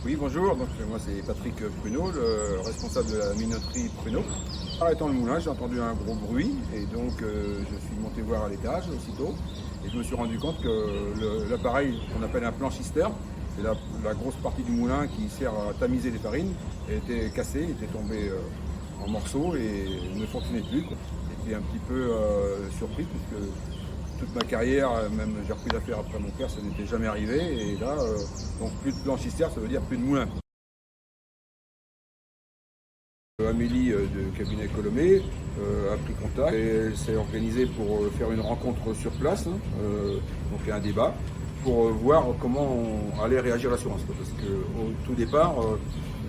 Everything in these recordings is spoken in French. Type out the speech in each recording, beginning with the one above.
Oui, bonjour, donc moi c'est Patrick Pruneau, le responsable de la minoterie Pruneau. Arrêtant le moulin, j'ai entendu un gros bruit et donc je suis monté voir à l'étage aussitôt et je me suis rendu compte que l'appareil qu'on appelle un planchisteur, c'est la grosse partie du moulin qui sert à tamiser les farines, était cassé, était tombé en morceaux et ne fonctionnait plus, quoi. J'étais un petit peu surpris puisque toute ma carrière, même j'ai repris l'affaire après mon père, ça n'était jamais arrivé. Et là, donc plus de blanchisseur, ça veut dire plus de moulin. Amélie de cabinet Colomé a pris contact et elle s'est organisée pour faire une rencontre sur place, donc un débat, pour voir comment allait réagir l'assurance. Parce qu'au tout départ,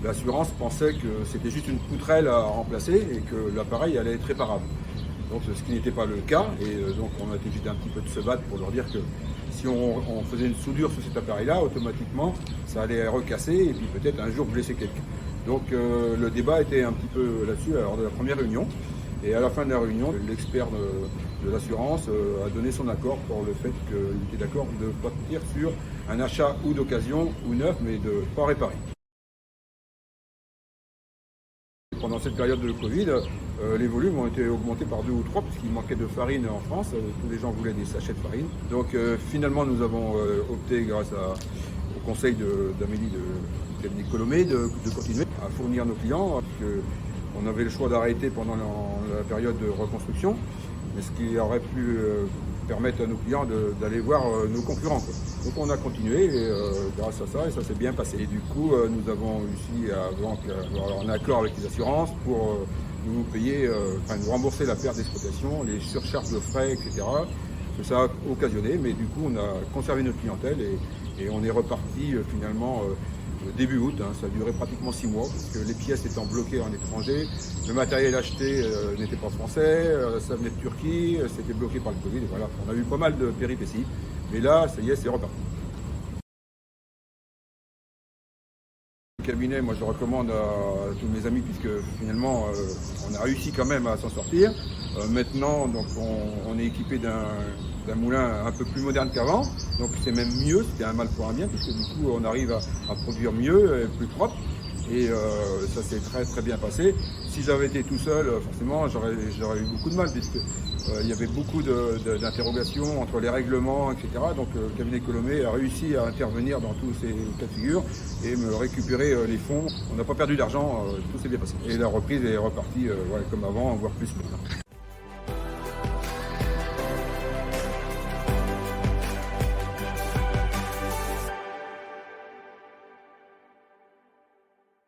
l'assurance pensait que c'était juste une poutrelle à remplacer et que l'appareil allait être réparable. Donc, ce qui n'était pas le cas, et donc on a été obligé un petit peu de se battre pour leur dire que si on faisait une soudure sur cet appareil-là, automatiquement ça allait recasser et puis peut-être un jour blesser quelqu'un. Donc le débat était un petit peu là-dessus lors de la première réunion. Et à la fin de la réunion, l'expert de l'assurance a donné son accord pour le fait qu'il était d'accord de partir sur un achat ou d'occasion ou neuf, mais de ne pas réparer. Pendant cette période de Covid, les volumes ont été augmentés par 2 ou 3 puisqu'il manquait de farine en France. Tous les gens voulaient des sachets de farine. Donc finalement, nous avons opté, grâce au conseil d'Amélie de cabinet Colomé, de continuer à fournir nos clients. On avait le choix d'arrêter pendant la période de reconstruction, mais ce qui aurait pu permettre à nos clients d'aller voir nos concurrents, quoi. Donc on a continué grâce à ça, et ça s'est bien passé. Et du coup, nous avons réussi à avoir un accord avec les assurances pour nous payer, nous rembourser la perte d'exploitation, les surcharges de frais, etc. Que ça a occasionné, mais du coup on a conservé notre clientèle et on est reparti finalement début août. Ça a duré pratiquement 6 mois, parce que les pièces étant bloquées en étranger, le matériel acheté n'était pas français, ça venait de Turquie, c'était bloqué par le Covid, et voilà. On a eu pas mal de péripéties, mais là, ça y est, c'est reparti. Le cabinet, moi je le recommande à tous mes amis, puisque finalement, on a réussi quand même à s'en sortir. Maintenant, donc, on est équipé d'un moulin un peu plus moderne qu'avant, donc c'est même mieux, c'était un mal pour un bien, puisque du coup on arrive à produire mieux et plus propre, et ça s'est très très bien passé. Si j'avais été tout seul, forcément j'aurais eu beaucoup de mal, puisque il y avait beaucoup d'interrogations entre les règlements, etc. Donc le cabinet Colomé a réussi à intervenir dans tous ces cas de figure et me récupérer les fonds. On n'a pas perdu d'argent, tout s'est bien passé. Et la reprise est repartie comme avant, voire plus maintenant.